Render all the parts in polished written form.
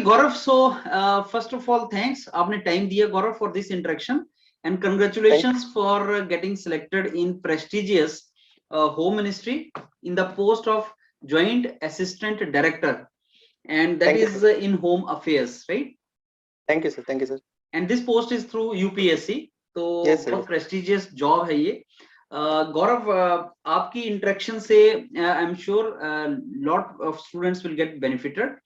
Gaurav. So first of all, thanks. आपने time दिया Gaurav for this interaction, and congratulations for getting selected in prestigious Home Ministry in the post of Joint Assistant Director, and that is in Home Affairs, right? Thank you, sir. Thank you, sir. And this post is through UPSC. तो बहुत prestigious job है ये. Gaurav, आपकी interaction से I am sure lot of students will get benefited,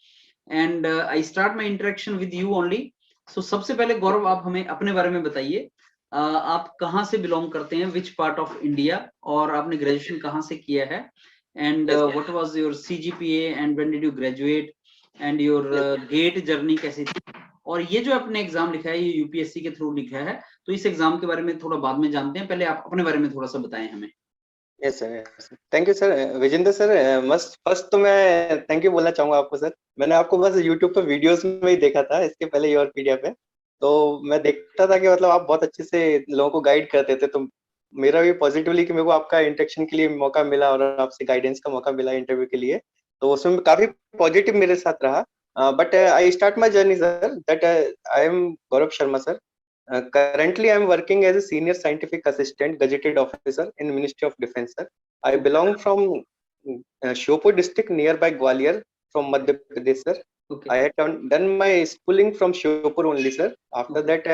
and I start my interaction with you only. So सबसे पहले गौरव आप हमें अपने बारे में बताइए. आप कहाँ से belong करते हैं, which part of India, और आपने graduation कहाँ से किया है, and what was your CGPA and when did you graduate, and your GATE journey कैसी थी, और ये जो आपने एग्जाम लिखा है ये यूपीएससी के थ्रू लिखा है, तो इस एग्जाम के बारे में थोड़ा बाद में जानते हैं, पहले आप अपने बारे में थोड़ा सा बताएं हमें. Yes sir, thank you sir. Vijender sir, मस्त फर्स्ट तो मैं थैंक यू बोलना चाहूंगा आपको सर. मैंने आपको बस यूट्यूब पे वीडियोस में ही देखा था, इसके पहले योर पीडीएफ पे, तो मैं देखता था कि मतलब आप बहुत अच्छे से लोगों को गाइड करते थे, तो मेरा भी पॉजिटिवली कि मेरे को आपका इंटरेक्शन के लिए मौका मिला और आपसे गाइडेंस का मौका मिला इंटरव्यू के लिए, तो उसमें काफी पॉजिटिव मेरे साथ रहा. But I start my journey, sir, that I am Gaurav Sharma, sir. Currently, I am working as a senior scientific assistant, gazetted officer in Ministry of Defence, sir. I belong from Shiopur district, nearby Gwalior, from Madhya Pradesh, sir. Okay. I had done my schooling from Shiopur only, sir. After that,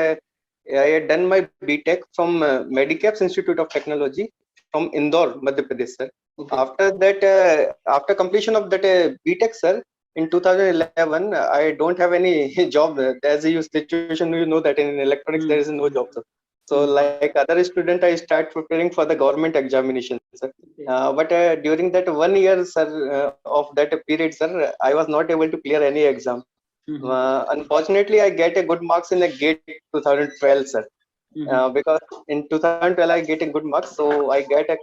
I had done my BTech from Medicaps Institute of Technology from Indore, Madhya Pradesh, sir. Okay. After that, after completion of that BTech, sir, in 2011, I don't have any job. As a situation, you know that in electronics there is no job, sir. So like other student, I start preparing for the government examination, sir. But during that 1 year, sir, of that period, sir, I was not able to clear any exam. Unfortunately, I get a good marks in the GATE 2012, sir. Because in 2012 I get a good marks, so I get a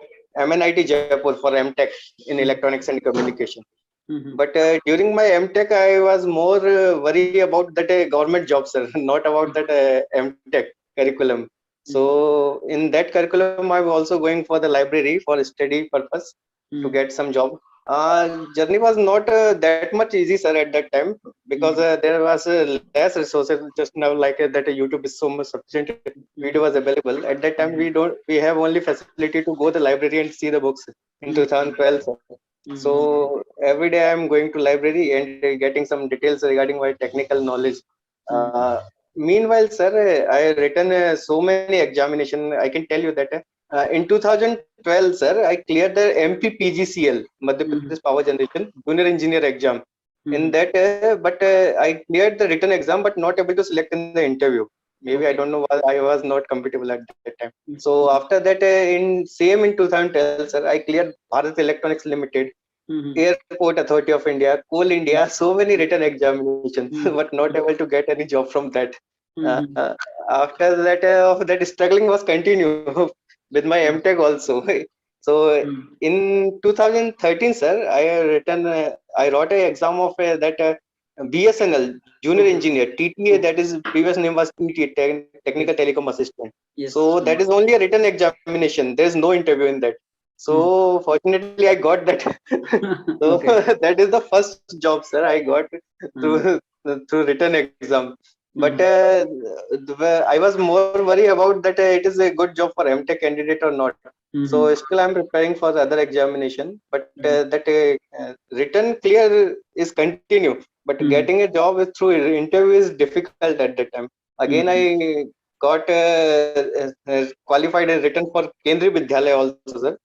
MNIT Jaipur for MTech in electronics and communication. But during my MTech, I was more worried about that government job, sir, not about that MTech curriculum. So in that curriculum, I'm also going for the library for study purpose to get some job. Journey was not that much easy, sir, at that time, because there was less resources. Just now, like that YouTube is so much sufficient video was available. At that time, we have only facility to go to the library and see the books in 2012, sir. So every day I'm going to library and getting some details regarding my technical knowledge. Meanwhile, sir, I written so many examination. I can tell you that in 2012, sir, I cleared the MPPGCL, Madhya Pradesh Power Generation Junior Engineer exam. In that, but I cleared the written exam, but not able to select in the interview. Maybe I don't know why I was not compatible at that time. So after that, in 2012, sir, I cleared Bharat Electronics Limited, Airport Authority of India, Coal India, so many written examinations, but not able to get any job from that. After that, of that struggling was continue with my MTech also. So in 2013, sir, I wrote an exam of that BSNL Junior Engineer TTA, that is previous name was TTA, Technical Telecom Assistant. Yes. So that is only a written examination. There is no interview in that. So fortunately, I got that. So that is the first job, sir, I got through written exam. But I was more worried about that it is a good job for MTech candidate or not. So still I'm preparing for the other examination. But that written clear is continue. But getting a job through interview is difficult at that time. Again, I got qualified and written for Kendriya Vidyalaya also, sir.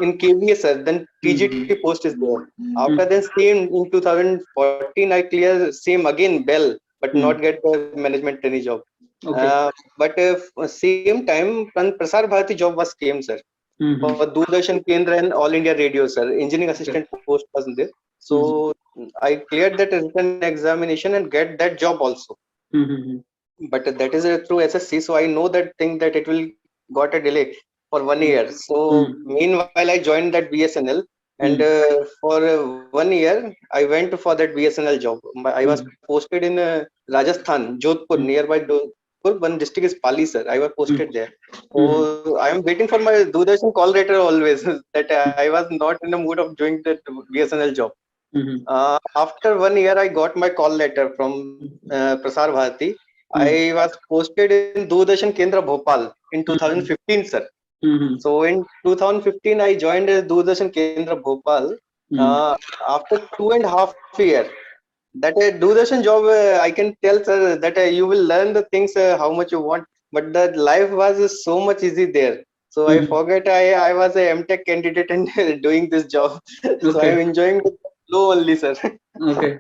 In KVS, sir, then TGT post is there. After that, same in 2014, I clear same again Bell, but not get the management trainee job. But same time, Prasar Bharati job was came, sir. For Doordarshan Kendra and All India Radio, sir. Engineering assistant post was there. So I cleared that written examination and get that job also. But that is through SSC, so I know that thing that it will got a delay for 1 year. So meanwhile, I joined that BSNL, and for 1 year, I went for that BSNL job. I was posted in Rajasthan, Jodhpur, nearby Jodhpur. One district is Pali, sir. I was posted there. So I am waiting for my Doordarshan call letter always. That I was not in the mood of doing that BSNL job. After 1 year, I got my call letter from Prasar Bharati. I was posted in Doordarshan Kendra Bhopal in 2015, sir. So in 2015, I joined Doordarshan Kendra Bhopal. After 2.5 years, that Doordarshan job, I can tell, sir, that you will learn the things how much you want, but the life was so much easy there. So I forget I was a MTech candidate and doing this job. So I am enjoying the flow only, sir. Okay.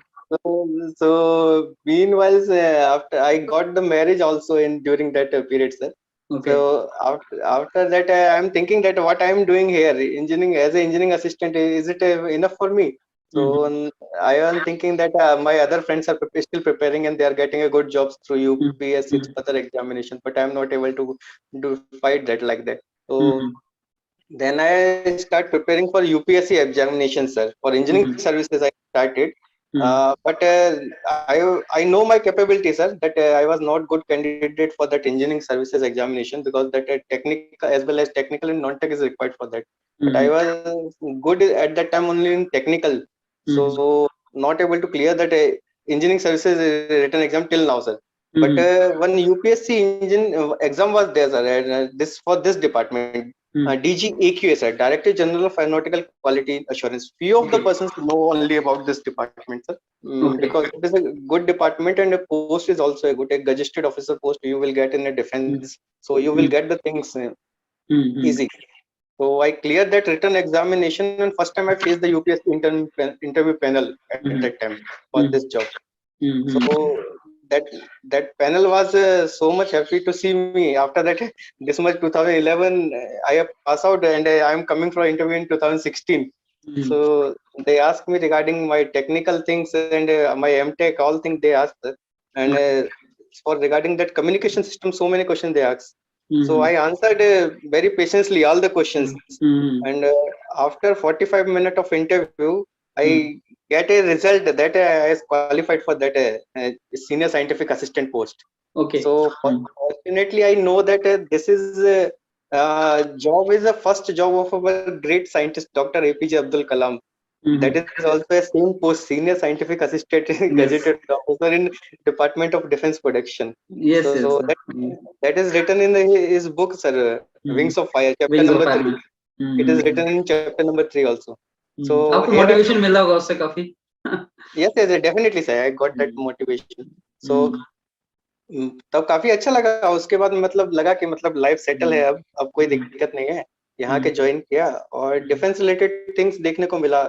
So meanwhile, after I got the marriage also in during that period, sir. Okay. So after that, I'm thinking that what I'm doing here, engineering as an engineering assistant, is it enough for me? So I am thinking that my other friends are still preparing and they are getting a good jobs through UPSC other examination, but I'm not able to do fight that like that. So then I start preparing for UPSC examination, sir. For engineering services, I started. But I know my capability, sir, that I was not good candidate for that engineering services examination because that technical as well as technical and non-tech is required for that. But I was good at that time only in technical, so not able to clear that engineering services written exam till now, sir. But one UPSC engine exam was there, sir. And, this for this department. DGAQS, sir, Director General of Aeronautical Quality Assurance. Few of the persons know only about this department, sir, because it is a good department and the post is also a good a gazetted officer post. You will get in a defense, so you will get the things easy. So I cleared that written examination, and first time I faced the UPSC interview panel at that time for this job. So that panel was so much happy to see me. After that, this much 2011, I have passed out and I am coming for interview in 2016. So they asked me regarding my technical things and my MTech, all things they asked. And for regarding that communication system, so many questions they asked. So I answered very patiently all the questions. And after 45 minutes of interview, I get a result that I was qualified for that senior scientific assistant post. Okay. So fortunately, I know that this is job is the first job of our great scientist, Dr. APJ Abdul Kalam. That is also a same post, senior scientific assistant, gazetted officer in Department of Defense Production. Yes, so that is written in his book, sir, Wings of Fire, chapter Wings of number Fire. 3. It is written in chapter number 3 also. So आपको motivation मिला होगा उससे काफी. Yes, definitely, sir. I got that motivation. So तब काफी अच्छा लगा. उसके बाद मतलब लगा कि मतलब लाइफ सेटल है, अब कोई दिक्कत नहीं है. यहाँ के ज्वाइन किया और डिफेंस रिलेटेड थिंग्स देखने को मिला,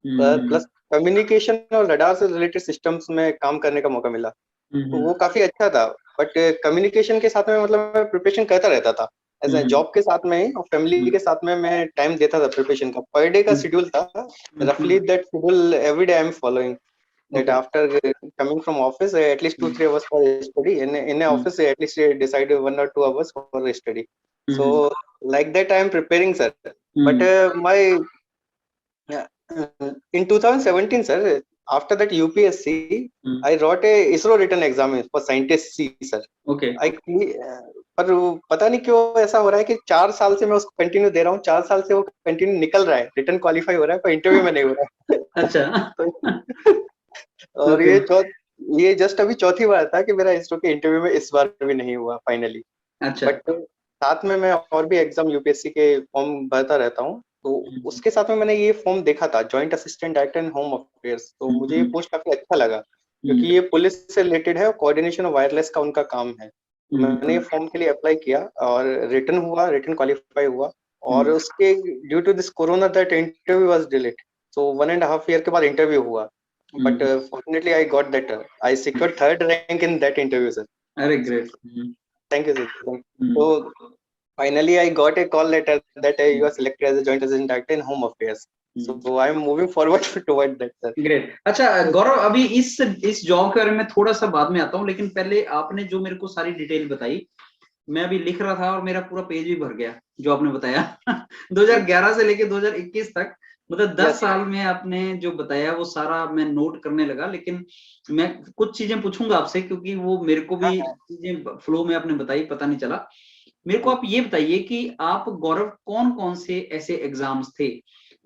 प्लस कम्युनिकेशन और रडार से रिलेटेड सिस्टम्स में काम करने का मौका मिला. तो वो काफी अच्छा था. बट कम्युनिकेशन के साथ में मतलब मैं प्रिपरेशन करता रहता था. एज ए जॉब के साथ में और फैमिली के साथ में मैं टाइम देता था प्रिपरेशन का. पर डे का शेड्यूल था. रफली that schedule every day I am following. That after coming from office, at least 2-3 hours for study. In office, at least decide 1 or 2 hours for study. So like that, I am preparing, sir. But in 2017, sir, after that UPSC, I wrote a ISRO written exam for scientist C, sir. Okay. पर पता नहीं क्यों ऐसा हो रहा है कि 4 साल से मैं उसको कंटिन्यू दे रहा हूँ. 4 साल से वो कंटिन्यू निकल रहा है. रिटर्न क्वालिफाई हो रहा है पर इंटरव्यू में नहीं हो रहा है. अच्छा. और ये जस्ट अभी चौथी बार था कि मेरा इसरो के इंटरव्यू में इस बार भी नहीं हुआ फाइनली. अच्छा. बट साथ में मैं और भी एग्जाम यूपीएससी के फॉर्म भरता रहता हूँ. तो उसके साथ में मैंने ये फॉर्म देखा था, joint assistant director in home affairs. तो मुझे ये पोस्ट काफी अच्छा लगा क्योंकि ये पुलिस से रिलेटेड है और कोऑर्डिनेशन और वायरलेस का उनका काम है. तो मैंने ये फॉर्म के लिए अप्लाई किया और रिटर्न क्वालिफाई हुआ. और उसके due to this corona that interview was delayed. So 1.5 year के बाद इंटरव्यू हुआ. But fortunately, I got that. I secured 3rd rank in that interview, sir. Very great. Thank you, sir. So finally, I got a call letter that you are selected as a joint assistant director in home affairs. So I am moving forward toward that, sir. Great. अच्छा गौरव, अभी इस job के बारे में थोड़ा सा बाद में आता हूँ, लेकिन पहले आपने जो मेरे को सारी डिटेल बताई, मैं अभी लिख रहा था और मेरा पूरा पेज भी भर गया जो आपने बताया. 2011 से लेके 2021 तक, मतलब 10 साल में आपने जो बताया वो सारा मैं नोट करने लगा. लेकिन मैं कुछ चीजें पूछूंगा आपसे क्योंकि वो मेरे को भी चीजें फ्लो में आपने बताई, पता नहीं चला. मेरे को आप ये बताइए कि आप गौरव कौन कौन से ऐसे एग्जाम्स थे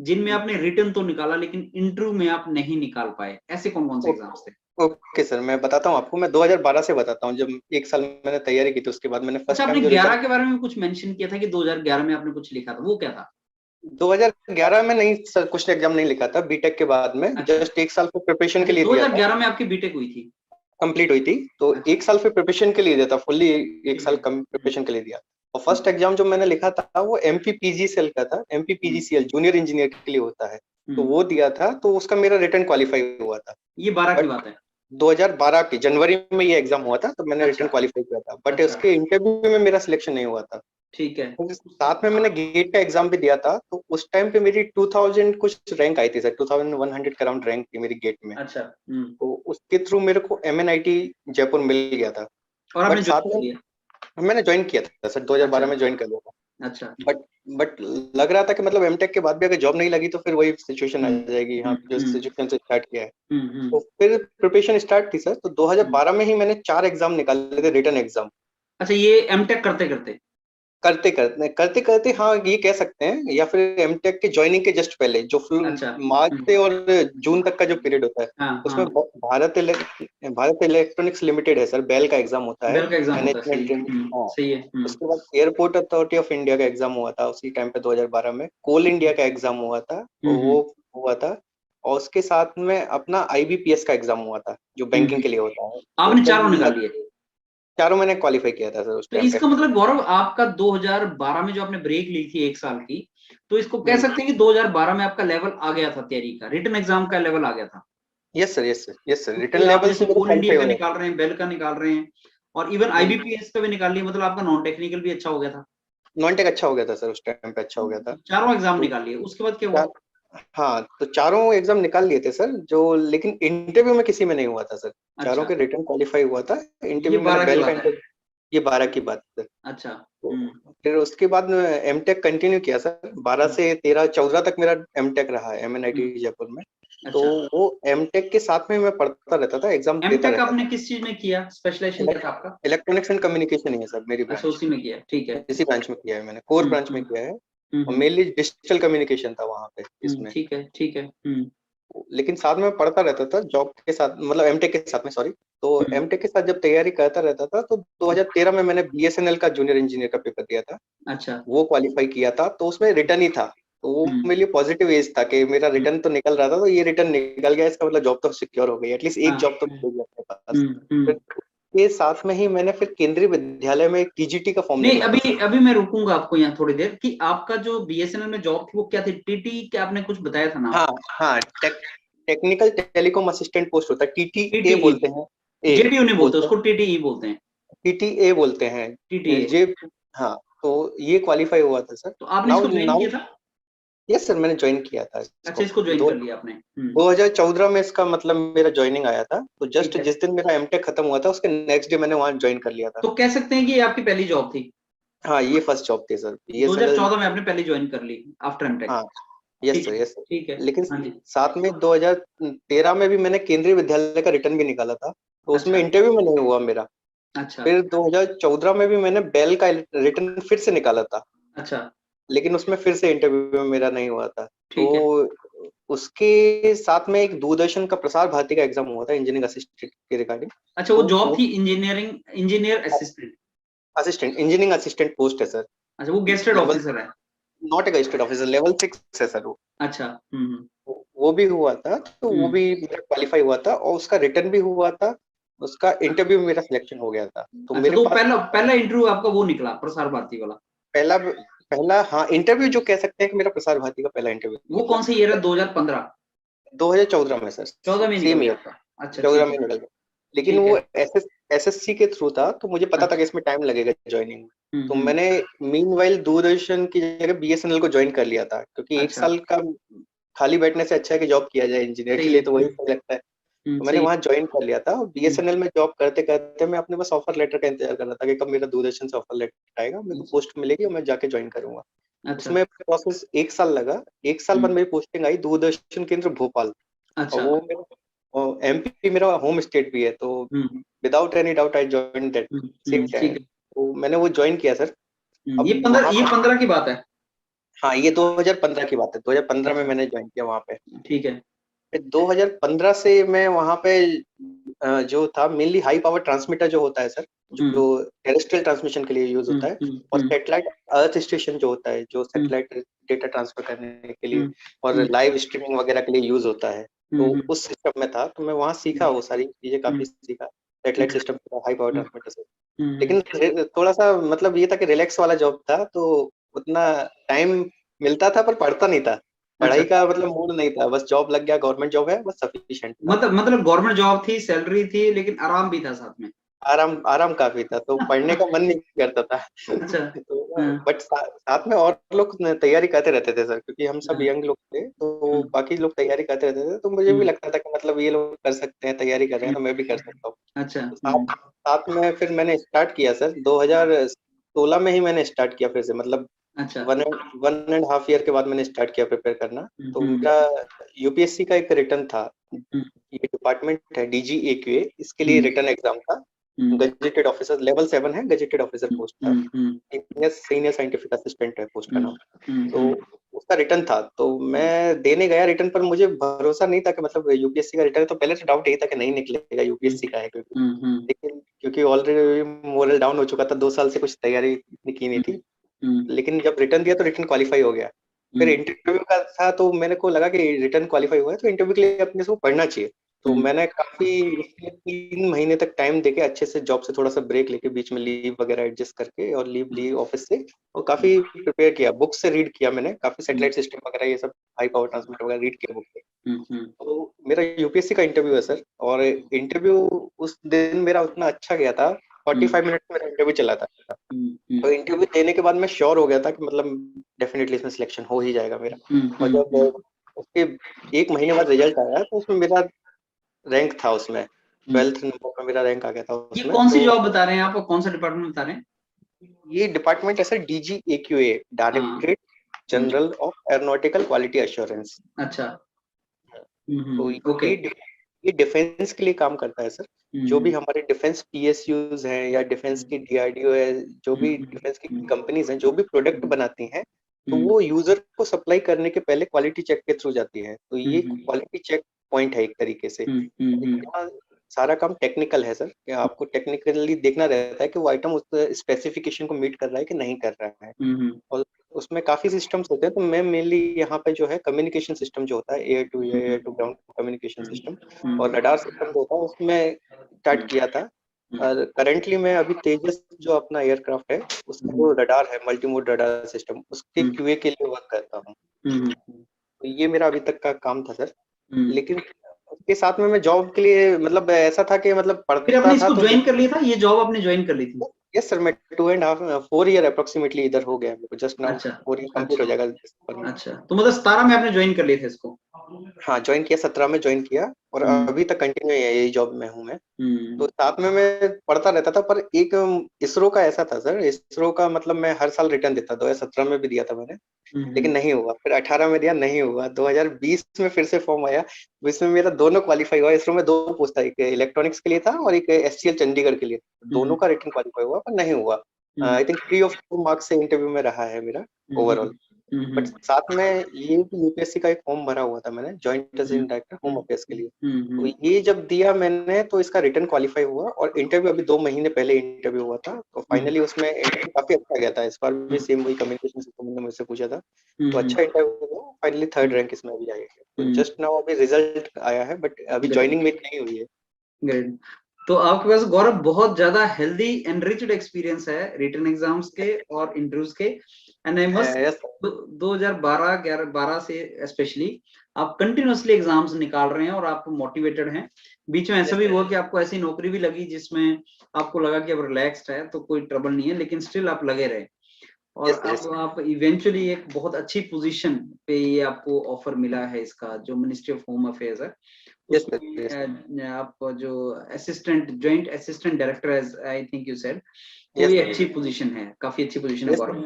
जिनमें आपने रिटर्न तो निकाला लेकिन इंटरव्यू में आप नहीं निकाल पाए, ऐसे कौन कौन से एग्जाम्स थे? ओके सर, मैं बताता हूँ आपको। मैं 2012 से बताता हूँ, जब एक साल मैंने तैयारी की थी उसके बाद मैंने अच्छा, फर्स्ट आपने टाइम जो 11 के बारे में कुछ मेंशन किया था कि 2011 में आपने कुछ लिखा था, वो क्या था? 2011 में नहीं सर, कुछ एग्जाम नहीं लिखा था, बीटेक के बाद में अच्छा जस्ट एक साल फिर प्रिपरेशन अच्छा, के लिए दिया था। 2011 में आपकी बीटेक हुई थी? कंप्लीट हुई थी, तो अच्छा एक साल फिर प्रिपरेशन के लिए दिया था, फुल्ली एक ठीक साल है। कम प्रिपरेशन के लिए दिया। और फर्स्ट एग्जाम जो मैंने लिखा था वो एमपीपीजीसीएल का था, हम्म, एमपीपीजीसीएल जूनियर इंजीनियर के लिए होता है। तो हम्म, वो दिया था, तो उसका मेरा रिटर्न क्वालिफाई हुआ था। ये 12 की बट बात है? 2012 की जनवरी में ये एग्जाम हुआ था, तो मैंने अच्छा रिटर्न क्वालिफाई किया था, बट अच्छा उसके इंटरव्यू में मेरा सिलेक्शन नहीं हुआ था। ठीक है। तो साथ में मैंने गेट का एग्जाम भी दिया था, तो उस टाइम पे मेरी 2000 कुछ रैंक आई थी सर, 2100 के अराउंड रैंक थी मेरी गेट में। अच्छा तो उसके थ्रू मेरे को एमएनआईटी जयपुर मिल गया था। और बट आपने साथ ज्वाइन कर में लिया? मैंने ज्वाइन किया था सर, अच्छा 2012 में ज्वाइन कर लिया था। अच्छा। बट बट लग रहा था कि मतलब एमटेक के बाद भी अगर जॉब नहीं लगी तो फिर वही सिचुएशन आ जाएगी, यहाँ जो हम्म सिचुएशन से स्टार्ट किया है। हम्म। तो फिर प्रिपरेशन स्टार्ट थी सर, तो हम्म। 2012 में ही मैंने 4 एग्जाम निकाले थे, रिटर्न एग्जाम। अच्छा, ये एमटेक करते करते? करते करते हाँ, ये कह सकते हैं, या फिर एमटेक के ज्वाइनिंग के जस्ट पहले, जो फुल अच्छा मार्च से और जून तक का जो पीरियड होता है, हाँ उसमें हाँ, भारत इलेक्ट्रॉनिक्स लिमिटेड है सर, बेल का एग्जाम होता है, बेल का एग्जाम होता है, सही मैनेजमेंट है। ट्रेनिंग। हाँ, सही है। उसके बाद एयरपोर्ट अथॉरिटी ऑफ इंडिया का एग्जाम हुआ था उसी टाइम पे 2012 में, कोल इंडिया का एग्जाम हुआ था, तो हम्म। वो हुआ था। और उसके साथ में अपना आईबीपीएस का एग्जाम हुआ था, जो बैंकिंग हम्म। के लिए होता है। तो आपने जब चारों निकाल लिए? चारों मैंने क्वालिफाई किया था सर उस तो टाइम पे। इसका मतलब गौरव, आपका 2012 में जो आपने ब्रेक ली थी एक साल की, तो इसको कह हम्म, सकते हैं कि 2012 में आपका लेवल आ गया था तैयारी का, रिटन एग्जाम का लेवल आ गया था? Yes sir, yes sir, yes sir, क्योंकि रिटर्न आप लेवल जैसे से मेरे कोल इंडिया क्वालिफाई का हो गया निकाल रहे हैं, बेल का निकाल रहे हैं, और इवन था। आईबीपीएस का भी निकाल लिया, मतलब आपका नॉन टेक्निकल भी अच्छा हो गया था। नॉन टेक अच्छा हो गया था सर, उस टाइम पे अच्छा हो गया था। चारों एग्जाम तो निकाल लिए, उसके बाद क्या हुआ? चार हाँ, तो चारों एग्जाम निकाल लिए थे सर, जो लेकिन इंटरव्यू में किसी में नहीं हुआ था सर। चारों अच्छा, के रिटर्न क्वालिफाई हुआ था, ये इंटरव्यू मैंने 12 की बेल का बात है? इंटरव्यू। ये 12 की बात है। अच्छा। तो फिर उसके बाद एमटेक कंटिन्यू किया सर, 12 से 13 14 तक मेरा एमटेक रहा है एमएनआईटी जयपुर में। तो अच्छा, वो एमटेक के साथ में मैं पढ़ता रहता था, एग्जाम देता एमटेक रहता आपने था। किस चीज में किया, स्पेशलाइजेशन क्या था आपका? इलेक्ट्रॉनिक्स एंड कम्युनिकेशन ही है सर मेरी अच्छा, ब्रांच, उसी में किया, ठीक है। इसी ब्रांच में किया है मैंने, कोर ब्रांच में किया है। और हम्म। मेनली डिजिटल कम्युनिकेशन था वहाँ पे इसमें। ठीक है ठीक है। लेकिन साथ में पढ़ता रहता था जॉब के साथ, मतलब एमटेक के साथ में, सॉरी। तो हम्म। एमटेक के साथ जब तैयारी करता रहता था, तो 2013 में मैंने बीएसएनएल का जूनियर इंजीनियर का पेपर दिया था। अच्छा। वो क्वालिफाई किया था, तो उसमें रिटर्न ही था। तो वो हम्म मेरे लिए पॉजिटिव एज था कि मेरा हम्म, रिटर्न तो निकल रहा था, तो ये रिटर्न निकल गया, इसका मतलब जॉब तो सिक्योर हो गई, एटलीस्ट एक हाँ। जॉब तो मिलेगी अपने पास। फिर हम्म। के साथ में ही मैंने फिर केंद्रीय विद्यालय में टीजीटी का फॉर्म नहीं, निकाला था अभी सर। अभी मैं रुकूंगा आपको यहाँ थोड़ी देर, कि आपका जो बीएसएनएल में जॉब थी वो क्या थी, टीटी क्या आपने कुछ बताया था नाम? हाँ हाँ, टेक्निकल टेलीकॉम असिस्टेंट पोस्ट होता है, टीटीए टीटीई? बोलते हैं। ए जेडीयू नहीं बोलते बोलते हैं, उसको, टीटीई बोलते हैं। टीटीए बोलते हैं टीटीए। जे। हाँ, तो ये क्वालिफाई हुआ था सर। तो आपने नाउ इसको ज्वाइन नाउ किया था? यस सर, मैंने ज्वाइन किया था अच्छा, इसको। इसको ज्वाइन दो कर लिया आपने? 2014 में इसका मतलब मेरा ज्वाइनिंग आया था, तो ठीक जस्ट है। जिस दिन मेरा एमटेक खत्म हुआ था उसके नेक्स्ट डे मैंने वहां ज्वाइन कर लिया था। तो कह सकते हैं कि ये आपकी पहली जॉब थी? हाँ, ये फर्स्ट जॉब थी सर, बीएसएनएल। 2014 में आपने पहली ज्वाइन कर ली आफ्टर एमटेक? हाँ, यस ठीक सर, है यस सर। ठीक है। लेकिन हाँ जी। साथ में 2013 में भी मैंने केंद्रीय विद्यालय का रिटर्न भी निकाला था, तो उसमें अच्छा इंटरव्यू में नहीं हुआ मेरा। अच्छा फिर 2014 में भी मैंने बेल का रिटर्न फिर से निकाला था, अच्छा। लेकिन उसमें फिर से इंटरव्यू में मेरा नहीं हुआ था। ठीक है। तो उसके साथ में एक दूरदर्शन का प्रसार भारती का एग्जाम हुआ था इंजीनियरिंग असिस्टेंट के रिगार्डिंग। अच्छा, वो तो जॉब वो थी engineering, engineer assistant? Assistant, engineering assistant post है सर। अच्छा, वो गेस्टेड लेवल, ऑफिसर है? Not a gazetted officer, level 6 है सर वो। अच्छा। वो भी हुआ था, तो वो हम्म। भी मेरा क्वालिफाई हुआ था, और उसका रिटर्न भी हुआ था। उसका इंटरव्यू में मेरा सिलेक्शन हो गया था, तो अच्छा, मेरे तो पास पहला पहला इंटरव्यू आपका वो निकला, प्रसार भारती वाला? पहला पहला हाँ इंटरव्यू जो कह सकते हैं कि मेरा प्रसार भारती का पहला इंटरव्यू वो निकला। कौन सा ईयर है, 2015? 2014 में सर, 14 में निकल सेम गया ईयर, आपका? अच्छा 14 ठीक में है। निकल गया। लेकिन ठीक है। वो एसएससी के थ्रू था, तो मुझे पता था कि अच्छा। इसमें टाइम लगेगा ज्वाइनिंग में। तो हम्म। मैंने मीनवाइल दूरदर्शन की जगह बीएसएनएल को ज्वाइन कर लिया था, क्योंकि एक अच्छा, साल का खाली बैठने से अच्छा है कि जॉब किया जाए, इंजीनियर के सही लिए है। तो वही सही लगता है। तो मैंने सही वहां ज्वाइन कर लिया था, और है। बीएसएनएल में जॉब करते करते मैं अपने बस ऑफर लेटर का इंतजार कर रहा था कि कब मेरा दूरदर्शन से ऑफर लेटर आएगा, मेरे को पोस्ट मिलेगी और मैं जाके ज्वाइन करूंगा। अच्छा। उसमें प्रोसेस एक साल लगा। एक साल बाद हम्म, मेरी पोस्टिंग आई दूरदर्शन केंद्र भोपाल। और अच्छा। वो मेरा एमपी मेरा होम स्टेट भी है, तो hmm without any doubt I join that same ठीक टाइम। है। तो मैंने वो ज्वाइन किया सर। ये अब 15, वहां ये पे 15 की बात है? हाँ, ये 2015 की बात है, 2015 में मैंने ज्वाइन किया वहाँ पे। ठीक है। फिर 2015 से मैं वहाँ पे जो था मेनली हाई पावर ट्रांसमीटर जो होता है सर, जो टेरेस्ट्रियल ट्रांसमिशन के लिए यूज होता है, और सैटेलाइट अर्थ स्टेशन जो होता है, जो सैटेलाइट डेटा ट्रांसफर करने के लिए और लाइव स्ट्रीमिंग वगैरह के लिए यूज होता है, तो उस सिस्टम में था। तो मैं वहाँ सीखा, वो सारी चीजें काफी सीखा satellite system, high power transmitter से। लेकिन थोड़ा सा मतलब ये था कि रिलैक्स वाला जॉब था, तो उतना टाइम मिलता था पर पढ़ता नहीं था, पढ़ाई का मतलब मूड नहीं था, बस जॉब लग गया, गवर्नमेंट जॉब है, बस सफिशिएंट था। मतलब गवर्नमेंट जॉब थी, सैलरी थी, लेकिन आराम भी था साथ में। आराम काफी था, तो पढ़ने का मन नहीं करता था। अच्छा। तो बट साथ में और लोग तैयारी करते रहते थे सर, क्योंकि हम सब यंग लोग थे, तो बाकी लोग तैयारी करते रहते थे, तो मुझे भी लगता था कि मतलब ये लोग कर सकते हैं, तैयारी कर रहे हैं, तो मैं भी कर सकता हूँ। अच्छा। तो साथ में फिर मैंने स्टार्ट किया सर, 2016 में ही मैंने स्टार्ट किया फिर से, मतलब अच्छा। 1.5 ईयर के बाद मैंने स्टार्ट किया प्रिपेयर करना। तो मेरा यूपीएससी का एक रिटर्न था, ये डिपार्टमेंट है डीजीएक्यूए, इसके लिए रिटर्न एग्जाम था। गजेटेड ऑफिसर लेवल 7 है, गजेटेड ऑफिसर पोस्ट था, सीनियर साइंटिफिक असिस्टेंट है पोस्ट का नाम। तो उसका रिटर्न था, तो मैं देने गया रिटर्न, पर मुझे भरोसा नहीं था कि मतलब यूपीएससी का रिटर्न, तो पहले से डाउट यही था कि नहीं निकलेगा, यूपीएससी का है क्योंकि, लेकिन क्योंकि ऑलरेडी मोरल डाउन हो चुका था, 2 साल से कुछ तैयारी इतनी की नहीं थी। लेकिन जब रिटर्न दिया तो रिटर्न क्वालिफाई हो गया। फिर इंटरव्यू का था, तो मेरे को लगा कि रिटर्न क्वालिफाई हुआ है तो इंटरव्यू के लिए अपने से पढ़ना चाहिए। तो मैंने काफी इसके 3 महीने तक टाइम देके अच्छे से जॉब से थोड़ा सा ब्रेक लेके, बीच में लीव वगैरह एडजस्ट करके, और लीव ली ऑफिस से, और काफी प्रिपेयर किया, बुक से रीड किया मैंने काफी, सैटेलाइट सिस्टम वगैरह ये सब, हाई पावर ट्रांसमीटर वगैरह रीड किया बुक से। तो मेरा यूपीएससी का इंटरव्यू है सर, और इंटरव्यू उस दिन मेरा उतना अच्छा गया था, 45 मिनट मेरा इंटरव्यू चला था। तो इंटरव्यू देने के बाद मैं श्योर हो गया था कि मतलब डेफिनेटली इसमें सिलेक्शन हो ही जाएगा मेरा। और जब उसके 1 महीने बाद रिजल्ट आया, तो उसमें मेरा रैंक था, उसमें 12th नंबर पर मेरा रैंक आ गया था उसमें। ये कौन सी जॉब बता रहे हैं आप, कौन सा डिपार्टमेंट बता रहे हैं? ये डिपार्टमेंट है sir DGAQA, directorate general of aeronautical quality assurance. अच्छा। तो ये डिफेंस के लिए काम करता है सर। जो भी हमारे डिफेंस पीएसयूज हैं, या डिफेंस की डीआरडीओ है, जो भी डिफेंस की कंपनीज हैं, जो भी प्रोडक्ट बनाती हैं, तो वो यूजर को सप्लाई करने के पहले क्वालिटी चेक के थ्रू जाती है। तो ये क्वालिटी चेक पॉइंट है एक तरीके से। सारा काम टेक्निकल है सर, कि आपको टेक्निकली देखना रहता है कि वो आइटम उस स्पेसिफिकेशन को मीट कर रहा है कि नहीं कर रहा है। और उसमें काफी सिस्टम्स होते हैं, तो मैं मेनली यहाँ पे जो है कम्युनिकेशन सिस्टम जो होता है, air to ground communication system और रडार सिस्टम जो होता है, उसमें स्टार्ट किया था। और करंटली मैं अभी तेजस जो अपना एयरक्राफ्ट है, उसका जो रडार है, मल्टीमोड रडार सिस्टम, उसके क्यूए के लिए वर्क करता हूँ। तो ये मेरा अभी तक का काम था सर। लेकिन उसके साथ में मैं जॉब के लिए, मतलब ऐसा था कि मतलब फिर आपने पढ़ता था, इसको तो ज्वाइन कर लिया था, ये जॉब आपने ज्वाइन कर ली थी? यस सर, मैं 4 ईयर अप्रोक्सीमेटली इधर हो गया, जस्ट नाउ अच्छा। 4 ईयर कंप्लीट हो जाएगा। अच्छा, तो मतलब 17 में आपने ज्वाइन कर लिया था इसको? हाँ, ज्वाइन किया, 17 में ज्वाइन किया, और अभी तक कंटिन्यू है, यही जॉब में हूँ मैं। तो साथ में मैं पढ़ता रहता था, पर एक इसरो का ऐसा था सर, इसरो का मतलब मैं हर साल रिटर्न देता, 2017 में भी दिया था मैंने, लेकिन नहीं हुआ। फिर 18 में दिया, नहीं हुआ। 2020 में फिर से फॉर्म आया, इसमें मेरा दोनों क्वालिफाई हुआ। इसरो में 2 पोस्ट था, एक इलेक्ट्रॉनिक्स के लिए था और एक एससीएल चंडीगढ़ के लिए, दोनों का रिटर्न क्वालिफाई हुआ, पर नहीं हुआ। आई थिंक 3 और 4 मार्क्स से इंटरव्यू में रहा है मेरा ओवरऑल। बट साथ में ये यूपीएससी का एक फॉर्म भरा हुआ था मैंने, joint assistant director home affairs के लिए। तो ये जब दिया मैंने, तो इसका रिटर्न क्वालिफाई हुआ, और इंटरव्यू अभी 2 महीने पहले इंटरव्यू हुआ था, तो फाइनली उसमें इंटरव्यू काफी अच्छा गया था। इस बार भी सेम वही कम्युनिकेशन सिस्टम ने मुझसे पूछा था, तो अच्छा इंटरव्यू हुआ, फाइनली 3rd रैंक इसमें अभी आई है। तो जस्ट नाउ अभी रिजल्ट आया है, बट अभी ज्वाइनिंग मेरी नहीं हुई है। ग्रेट। तो आपके पास गौरव बहुत ज्यादा हेल्दी एनरिच्ड एक्सपीरियंस है रिटन एग्जाम्स के और इंटरव्यूज के, एंड आई मस्ट 2012 से स्पेशली आप कंटिन्यूअसली एग्जाम्स निकाल रहे हैं और आप मोटिवेटेड हैं। बीच में ऐसा भी हुआ कि आपको ऐसी नौकरी भी लगी जिसमें आपको लगा कि अब रिलैक्स्ड है तो कोई ट्रबल नहीं है, लेकिन स्टिल आप लगे रहे, और अब आप इवेंचुअली एक बहुत अच्छी पोजीशन पे ये आपको ऑफर मिला है इसका, जो मिनिस्ट्री ऑफ होम अफेयर्स है, उसमें आप जो joint assistant director, as I think you said, तो ये अच्छी पोजीशन है, काफी अच्छी पोजीशन है गौरव।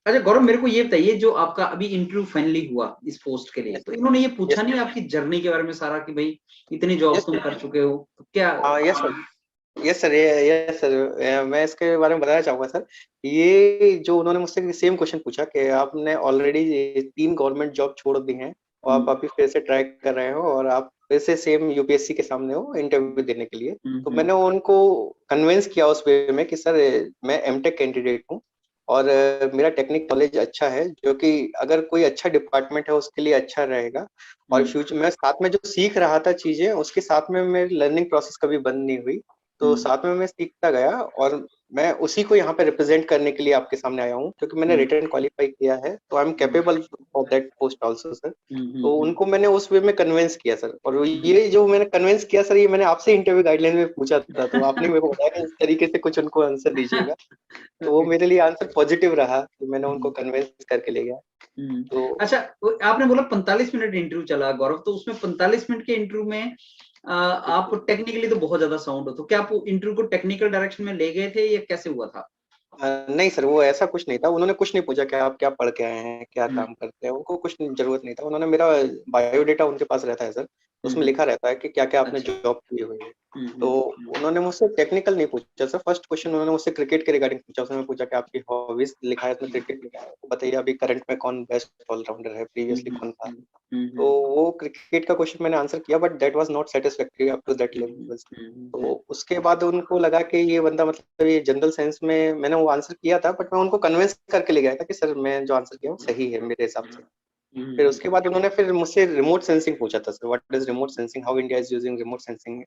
अच्छा गौरव, मेरे को ये बताइए, जो आपका अभी इंटरव्यू फाइनली हुआ इस पोस्ट के लिए, तो इन्होंने ये पूछा नहीं आपकी जर्नी के बारे में सारा, कि भाई इतनी जॉब्स तुम कर चुके हो, तो क्या? Yes sir, yes sir, yes sir, मैं इसके बारे में बताना चाहूंगा सर। ये जो उन्होंने मुझसे सेम क्वेश्चन पूछा कि आपने ऑलरेडी 3 गवर्नमेंट जॉब छोड़ दी हैं और आप अभी फिर से ट्राई कर रहे हो और आप फिर से सेम यूपीएससी के सामने हो इंटरव्यू देने के लिए, तो मैंने उनको कन्विंस किया उस वे में कि सर मैं एमटेक कैंडिडेट हूँ और मेरा टेक्निक नॉलेज अच्छा है, जो कि अगर कोई अच्छा डिपार्टमेंट है उसके लिए अच्छा रहेगा। और फ्यूचर में साथ में जो सीख रहा था चीजें, उसके साथ में मेरी लर्निंग प्रोसेस कभी बंद नहीं हुई, तो साथ में मैं सीखता गया और मैं उसी को यहाँ पे रिप्रेजेंट करने के लिए आपके सामने आया हूँ, क्योंकि मैंने रिटर्न क्वालिफाई किया है, तो I am capable of that post also sir. तो उनको मैंने उस वे में कन्विंस किया सर, और ये जो मैंने कन्विंस किया सर, ये मैंने आपसे इंटरव्यू गाइडलाइन में पूछा था, तो आपने मेरे को बताया कि इस तरीके से कुछ उनको आंसर दीजिएगा, तो वो मेरे लिए आंसर पॉजिटिव रहा, तो मैंने उनको कन्विंस करके ले गया। तो अच्छा, आपने बोला 45 मिनट इंटरव्यू चला गौरव, तो उसमें 45 मिनट के इंटरव्यू में आप टेक्निकली तो बहुत ज्यादा साउंड हो, तो क्या आप इंटरव्यू को टेक्निकल डायरेक्शन में ले गए थे या कैसे हुआ था? नहीं सर, वो ऐसा कुछ नहीं था। उन्होंने कुछ नहीं पूछा कि आप क्या पढ़ के आए हैं, क्या काम करते हैं, उनको कुछ जरूरत नहीं था। उन्होंने मेरा बायोडेटा उनके पास रहता है सर, उसमें लिखा रहता है कि क्या क्या आपने अच्छा। जॉब की हुई है। तो उन्होंने मुझसे टेक्निकल नहीं पूछा सर। फर्स्ट क्वेश्चन उन्होंने मुझसे क्रिकेट के रिगार्डिंग पूछा। उसमें पूछा कि आपकी हॉबीज लिखा है, उसमें क्रिकेट लिखा है, तो बताइए अभी करंट में कौन बेस्ट ऑलराउंडर है, प्रीवियसली कौन था। तो वो क्रिकेट का क्वेश्चन मैंने आंसर किया, but that was not satisfactory up to that level. तो उसके बाद उनको लगा कि ये बंदा, मतलब ये जनरल साइंस में मैंने वो आंसर किया था, बट मैं उनको कन्विंस करके ले गया था कि सर मैं जो आंसर किया वो सही है मेरे हिसाब से। फिर उसके बाद उन्होंने फिर मुझसे रिमोट सेंसिंग पूछा था sir, what is remote sensing, how India is using remote sensing,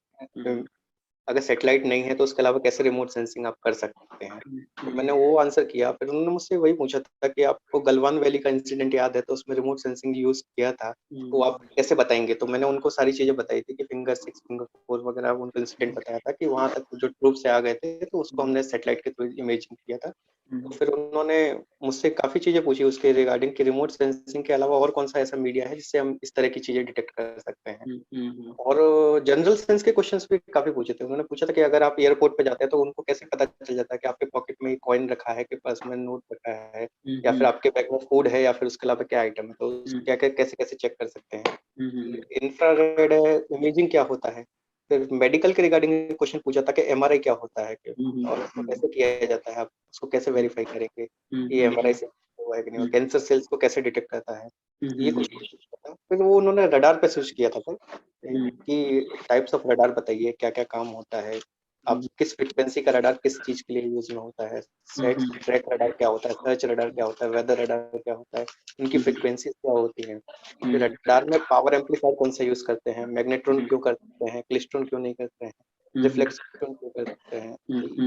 अगर सैटेलाइट नहीं है तो उसके अलावा कैसे रिमोट सेंसिंग आप कर सकते हैं। तो मैंने वो आंसर किया। फिर उन्होंने मुझसे वही पूछा था कि आपको गलवान वैली का इंसिडेंट याद है, तो उसमें रिमोट सेंसिंग यूज किया था, तो आप कैसे बताएंगे। तो मैंने उनको सारी चीजें बताई थी कि फिंगर 6 फिंगर 4 वगैरह, उनको इंसिडेंट बताया था कि वहां तक जो ट्रूप से आ गए थे, तो उसको हमने सैटेलाइट के थ्रू इमेजिंग किया था। तो फिर उन्होंने मुझसे काफी चीजें पूछी उसके रिगार्डिंग कि रिमोट सेंसिंग के अलावा और कौन सा ऐसा मीडिया है जिससे हम इस तरह की चीजें डिटेक्ट कर सकते हैं। और जनरल सेंस के क्वेश्चंस भी काफी पूछे थे। उन्होंने पूछा था कि अगर आप एयरपोर्ट पे जाते हैं तो उनको कैसे पता चल जाता है कि आपके पॉकेट में कॉइन रखा है, कि पर्स में नोट रखा है, या फिर आपके बैग में फूड है, या फिर उसके अलावा क्या आइटम है, तो क्या क्या कैसे कैसे चेक कर सकते हैं। इंफ्रारेड इमेजिंग क्या होता है। फिर मेडिकल के रिगार्डिंग क्वेश्चन पूछा था कि एमआरआई क्या होता है, और उसको कैसे किया जाता है, आप उसको कैसे वेरीफाई करेंगे ये एमआरआई से हुआ है कि नहीं, और कैंसर सेल्स को कैसे डिटेक्ट करता है, ये कुछ पूछा था। फिर वो उन्होंने रडार पे स्विच किया था सर, कि टाइप्स ऑफ रडार बताइए, क्या क्या काम होता है, आप किस फ्रिक्वेंसी का रडार किस चीज के लिए यूज में होता है, सेट ट्रैक रडार क्या होता है, सर्च रडार क्या होता है, वेदर रडार क्या होता है, उनकी फ्रिक्वेंसी क्या होती है, फिर रडार में पावर एम्पलीफायर कौन सा यूज करते हैं, मैग्नेट्रॉन क्यों करते हैं, क्लिस्ट्रॉन क्यों नहीं करते हैं, रिफ्लेक्शन क्यों करते हैं,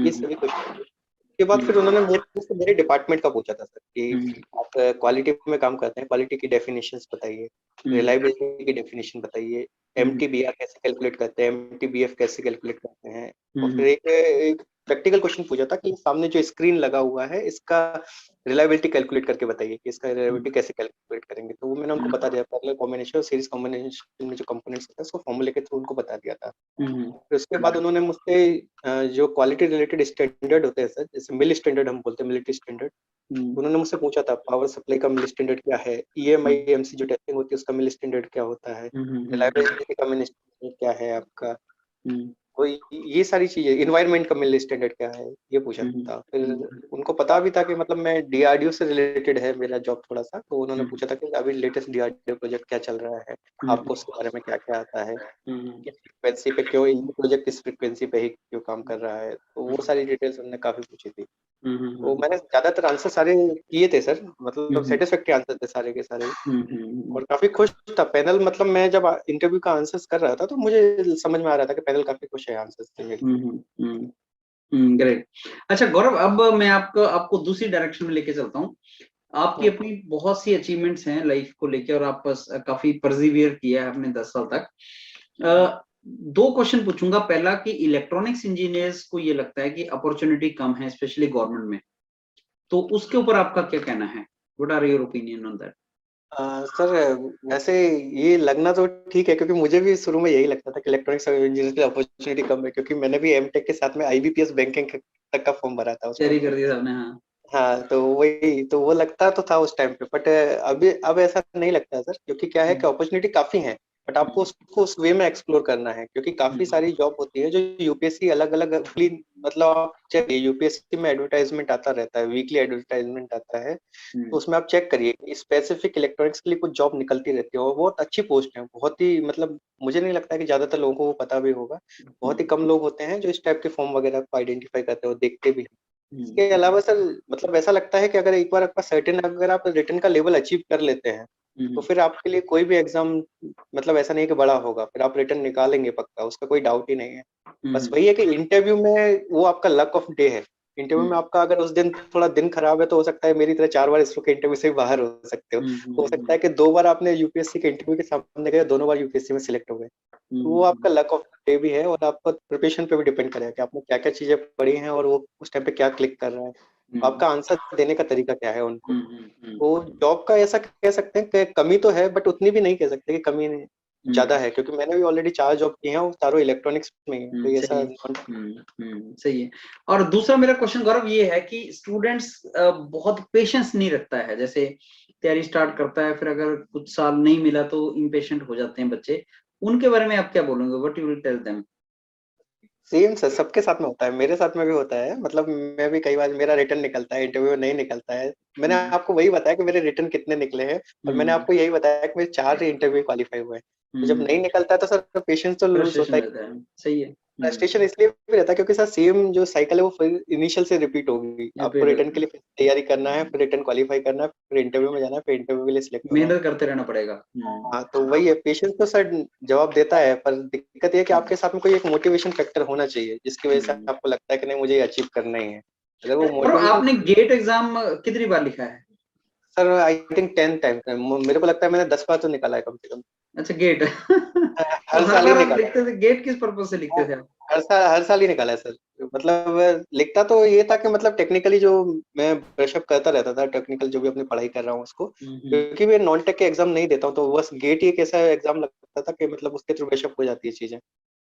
ये सभी क्वेश्चन। उसके बाद फिर उन्होंने मेरे डिपार्टमेंट का पूछा था सर कि आप क्वालिटी में काम करते हैं, क्वालिटी की डेफिनेशंस बताइए, रिलायबिलिटी की डेफिनेशन बताइए, एमटीबीआर कैसे कैलकुलेट करते हैं, एमटीबीएफ कैसे कैलकुलेट करते हैं। और फिर एक प्रैक्टिकल क्वेश्चन पूछा था कि सामने जो स्क्रीन लगा हुआ है इसका रिलायबिलिटी कैलकुलेट करके बताइए कि इसका रिलायबिलिटी कैसे कैलकुलेट करेंगे। तो वो मैंने उनको बता दिया, पैरेलल कॉम्बिनेशन और सीरीज कॉम्बिनेशन में जो कंपोनेंट्स होता है उसको फॉर्मूले के थ्रू उनको बता दिया था। फिर उसके बाद उन्होंने मुझसे जो क्वालिटी रिलेटेड स्टैंडर्ड होते हैं सर, जैसे मिल स्टैंडर्ड हम बोलते हैं, मिलिट्री स्टैंडर्ड, उन्होंने मुझसे पूछा था पावर सप्लाई का मिल स्टैंडर्ड क्या है, ईएमआईएमसी जो टेस्टिंग होती है उसका मिल स्टैंडर्ड क्या होता है, रिलायबिलिटी का मिल स्टैंडर्ड क्या है आपका, तो ये सारी चीजें, इन्वायरमेंट का मिल स्टैंडर्ड क्या है, ये पूछा था। फिर उनको पता भी था कि मतलब मैं डीआरडीओ से रिलेटेड है मेरा जॉब थोड़ा सा, तो उन्होंने पूछा था कि अभी लेटेस्ट डीआरडीओ प्रोजेक्ट क्या चल रहा है, आपको उसके बारे में क्या क्या आता है, किस फ्रिक्वेंसी पे क्यों, ये प्रोजेक्ट किस फ्रिक्वेंसी पे ही क्यों काम कर रहा है, तो वो सारी डिटेल्स उन्होंने काफी पूछी थी। तो मैंने ज्यादातर आंसर सारे किए थे सर, मतलब सेटिस्फैक्टरी आंसर थे सारे के सारे, और काफी खुश था पैनल। मतलब मैं जब इंटरव्यू का आंसर्स कर रहा था तो मुझे समझ में आ रहा था कि पैनल काफी खुश है आंसर्स से मेरे। ग्रेट। अच्छा गौरव, अब मैं आपको आपको दूसरी डायरेक्शन में लेके चलता हूँ। आपकी अपनी बहुत सी अचीवमेंट्स हैं लाइफ को लेके, और आप काफी परसिवियर किया है अपने 10 साल तक। दो क्वेश्चन पूछूंगा। पहला कि इलेक्ट्रॉनिक्स इंजीनियर्स को ये लगता है कि अपॉर्चुनिटी कम है स्पेशली गवर्नमेंट में, तो उसके ऊपर आपका क्या कहना है? What are your opinion on that? Sir वैसे ये लगना तो ठीक है, क्योंकि मुझे भी शुरू में यही लगता था कि इलेक्ट्रॉनिक्स इंजीनियर की अपॉर्चुनिटी कम है, क्योंकि मैंने भी एमटेक के साथ में आईबीपीएस बैंकिंग तक का फॉर्म भरा था उस टाइम तैयारी पे। कर दिया आपने? हाँ। हाँ, तो वही तो वो लगता तो था उस टाइम पे, बट अभी अब ऐसा नहीं लगता सर, क्योंकि क्या है कि अपॉर्चुनिटी काफी है। बट आपको उसको उस वे में एक्सप्लोर करना है, क्योंकि काफी सारी जॉब होती है जो यूपीएससी अलग अलग, मतलब आप चेक, यूपीएससी में एडवर्टाइजमेंट आता रहता है, वीकली एडवर्टाइजमेंट आता है, तो उसमें आप चेक करिए, स्पेसिफिक इलेक्ट्रॉनिक्स के लिए कुछ जॉब निकलती रहती है और बहुत अच्छी पोस्ट है, बहुत ही, मतलब मुझे नहीं लगता है कि ज्यादातर लोगों को वो पता भी होगा, बहुत ही कम लोग होते हैं जो इस टाइप के फॉर्म वगैरह को आइडेंटिफाई करते हैं और देखते भी हैं। इसके अलावा सर, मतलब ऐसा लगता है कि अगर एक बार आपका सर्टेन, अगर आप रिटर्न का लेवल अचीव कर लेते हैं, तो फिर आपके लिए कोई भी एग्जाम, मतलब ऐसा नहीं है कि बड़ा होगा, फिर आप रिटर्न निकालेंगे पक्का, उसका कोई डाउट ही नहीं है। बस वही है कि इंटरव्यू में वो आपका लक ऑफ डे है। इंटरव्यू में आपका अगर उस दिन थोड़ा दिन खराब है, तो हो सकता है मेरी तरह 4 बार इसरो के इंटरव्यू से बाहर हो सकते हो सकता है कि 2 बार आपने यूपीएससी के इंटरव्यू के सामने गए, दोनों बार यूपीएससी में सिलेक्ट हो गए, तो वो आपका लक ऑफ डे भी है, और आपका प्रिपरेशन पे भी डिपेंड करेगा कि आपने क्या क्या चीजें पढ़ी हैं और वो उस टाइम पे क्या क्लिक कर रहा है, आपका आंसर देने का तरीका क्या है उनको। तो जॉब का ऐसा कह सकते हैं कि कमी तो है, बट उतनी भी नहीं कह सकते कि कमी ज्यादा है, क्योंकि मैंने भी ऑलरेडी 4 जॉब की हैं, वो चारों इलेक्ट्रॉनिक्स में ही है, तो ऐसा सही है। और दूसरा मेरा क्वेश्चन गौरव ये है कि स्टूडेंट्स बहुत पेशेंस नहीं रखता है, जैसे तैयारी स्टार्ट करता है, फिर अगर कुछ साल नहीं मिला तो इम्पेशेंट हो जाते हैं बच्चे, उनके बारे में आप क्या बोलोगे, what you will tell them? Same sir, सबके साथ में होता है, मेरे साथ में भी होता है, मतलब मैं भी कई बार मेरा रिटर्न निकलता है, इंटरव्यू में नहीं निकलता है। मैंने आपको वही बताया कि मेरे रिटर्न कितने निकले हैं, और मैंने आपको यही बताया कि मेरे 4 इंटरव्यू क्वालिफाई हुए हैं। तो जब नहीं निकलता है तो सर पेशेंस तो लूज होता है। सही है। फ्रस्ट्रेशन इसलिए भी रहता है क्योंकि सर सेम जो साइकिल है वो फिर इनिशियल से रिपीट होगी, आपको रिटर्न के लिए फिर तैयारी करना है, फिर रिटर्न क्वालिफाई करना है, फिर इंटरव्यू में जाना है, फिर इंटरव्यू के लिए सिलेक्ट होना है, मेहनत करते रहना पड़ेगा। हाँ, तो वही है, पेशेंस तो सर जवाब देता है, पर दिक्कत ये है कि आपके साथ में कोई एक मोटिवेशन फैक्टर होना चाहिए, जिसकी वजह से आपको लगता है कि नहीं, मुझे ये अचीव करना ही है। अगर वो और मोटिवेशन, आपने गेट एग्जाम कितनी बार लिखा है? सर आई थिंक 10 टाइम, मेरे को लगता है मैंने 10 बार तो निकाला है कम से कम। अच्छा, गेट तो हर हर साल ही बार आप निकाला लिखते थे, गेट किस पर्पज से लिखते थे आप? हर साल ही निकाला है सर। मतलब लिखता तो ये था कि मतलब टेक्निकली जो मैं ब्रशअप करता रहता था, टेक्निकल जो भी अपनी पढ़ाई कर रहा हूँ उसको, क्योंकि मैं नॉन टेक के एग्जाम नहीं देता हूँ, तो बस गेट ही एक ऐसा एग्जाम लगता था कि मतलब उसके थ्रू ब्रशअप हो जाती है चीजें,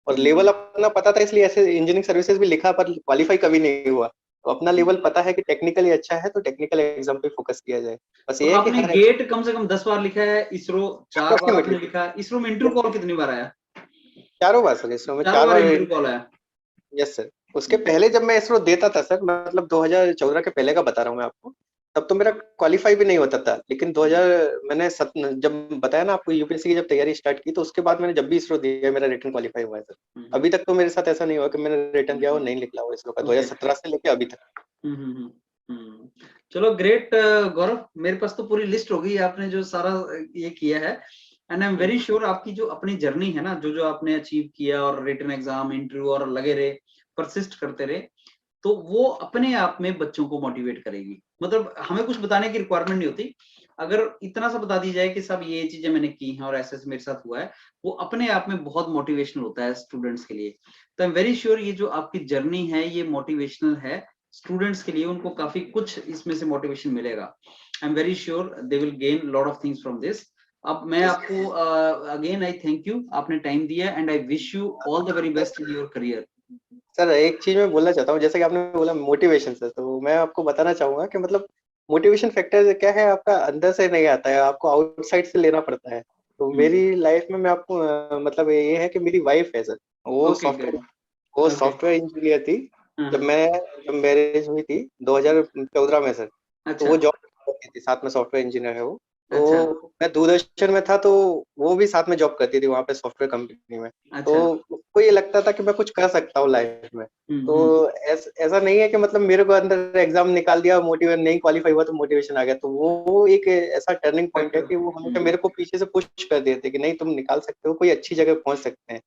और लेवल अपना पता था, इसलिए ऐसे इंजीनियरिंग सर्विसेज भी लिखा, पर क्वालिफाई कभी नहीं हुआ। तो अपना लेवल पता है कि टेक्निकली अच्छा है, तो टेक्निकल एग्जाम पे फोकस किया जाए, बस तो ये है कि आपने हर गेट कम से कम 10 बार लिखा है, इसरो 4 बार अप्रोक्सीमेटली आपने लिखा है, इसरो में इंटरव्यू कॉल कितनी बार आया? 4 बार सर, इसमें 4 4 बार बार। इंटरव्यू कॉल आया। Yes sir. उसके पहले जब मैं इसरो देता था सर, मतलब 2014 के पहले का बता रहा हूँ मैं आपको, तब तो मेरा क्वालिफाई भी नहीं होता था, लेकिन 2000 जब बताया ना आपको, यूपीएससी की जब तैयारी स्टार्ट की, तो उसके बाद मैंने जब भी इसरो दिया, मेरा रिटर्न क्वालिफाई हुआ है सर। अभी तक तो मेरे साथ ऐसा नहीं हुआ कि मैंने रिटर्न दिया और नहीं निकला हुआ इसरो का, 2017 से लेके अभी तक। चलो ग्रेट गौरव, मेरे पास तो पूरी लिस्ट हो गई, आपने जो सारा ये किया है, and I am very sure आपकी जो अपनी जर्नी है ना, जो जो आपने अचीव किया, और रिटन एग्जाम, इंटरव्यू, और लगे रहे, परसिस्ट करते रहे, तो वो अपने आप में बच्चों को मोटिवेट करेगी। मतलब हमें कुछ बताने की रिक्वायरमेंट नहीं होती, अगर इतना सा बता दी जाए कि सब ये चीजें मैंने की हैं और ऐसे ऐसे मेरे साथ हुआ है, वो अपने आप में बहुत मोटिवेशनल होता है स्टूडेंट्स के लिए। तो आई एम वेरी श्योर ये जो आपकी जर्नी है ये मोटिवेशनल है स्टूडेंट्स के लिए, उनको काफी कुछ इसमें से मोटिवेशन मिलेगा। I am very sure they will gain lot of things from this. अब मैं आपको अगेन आई थैंक यू, आपने टाइम दिया, and I wish you all the very best in your career. Sir एक चीज मैं बोलना चाहता हूँ, जैसे कि आपने बोला मोटिवेशन सर, तो मैं आपको बताना चाहूंगा कि मतलब मोटिवेशन फैक्टर क्या है, आपका अंदर से नहीं आता है, आपको आउटसाइड से लेना पड़ता है। तो मेरी लाइफ में मैं आपको मतलब ये है कि मेरी वाइफ है सर, वो सॉफ्टवेयर वो सॉफ्टवेयर इंजीनियर थी। जब मैरिज हुई थी 2014 में सर, तो वो जॉब करती थी, साथ में सॉफ्टवेयर इंजीनियर है वो। तो मैं दूरदर्शन में था, तो वो भी साथ में जॉब करती थी वहाँ पे सॉफ्टवेयर कंपनी में। तो उसको ये लगता था कि मैं कुछ कर सकता हूँ लाइफ में। तो ऐसा नहीं है कि मतलब मेरे को अंदर एग्जाम निकाल दिया, मोटिवेशन नहीं क्वालिफाई हुआ तो मोटिवेशन आ गया, तो वो एक ऐसा टर्निंग पॉइंट है कि वो हमेशा मेरे को पीछे से पुश कर देते कि नहीं, तुम निकाल सकते हो, कोई अच्छी जगह पहुंच सकते हैं।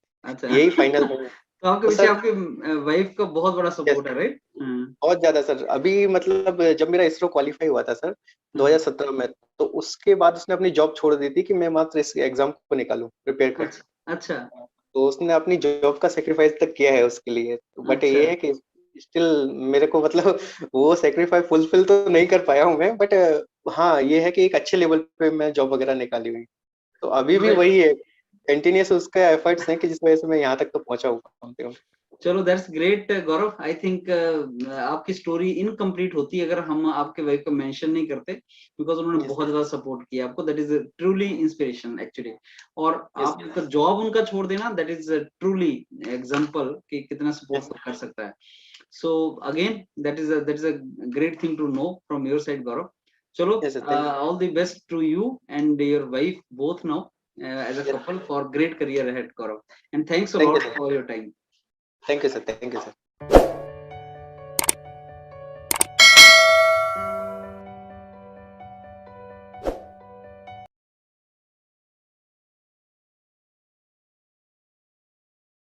यही फाइनल है। तो आपके पीछे आपके वाइफ का बहुत बड़ा सपोर्ट है, राइट? बहुत ज्यादा सर। अभी मतलब जब मेरा इसरो क्वालिफाई हुआ था सर 2017 में, तो उसके बाद उसने अपनी जॉब छोड़ दी थी कि मैं मात्र इस एग्जाम को निकालूं, प्रिपेयर कर। अच्छा। तो उसने अपनी जॉब का सेक्रीफाइस तक किया है उसके लिए, बट ये है कि स्टिल मेरे को मतलब वो सेक्रीफाइस फुलफिल तो नहीं कर पाया हूँ मैं, बट हाँ ये है कि एक अच्छे लेवल पे मैं जॉब वगैरह निकाली हुई। तो अभी भी वही है, कंटिन्यूस उसका एफर्ट्स है कि जिस वजह से मैं यहाँ तक तो पहुंचा हूँ कम से कम। चलो that's great Gaurav. I think आपकी स्टोरी इनकम्प्लीट होती अगर हम आपके वाइफ को मेंशन नहीं करते, बिकॉज उन्होंने बहुत ज्यादा सपोर्ट किया आपको। That is truly inspiration actually. और आपका जॉब उनका छोड़ देना, दैट इज ट्रूली एग्जांपल कि कितना सपोर्ट कर सकता है। So again that is a great thing to know from your side Gaurav. चलो all the best to you and your wife both now as a couple for great career ahead, Gaurav, and thanks a lot for your time. Thank you, sir. Thank you, sir.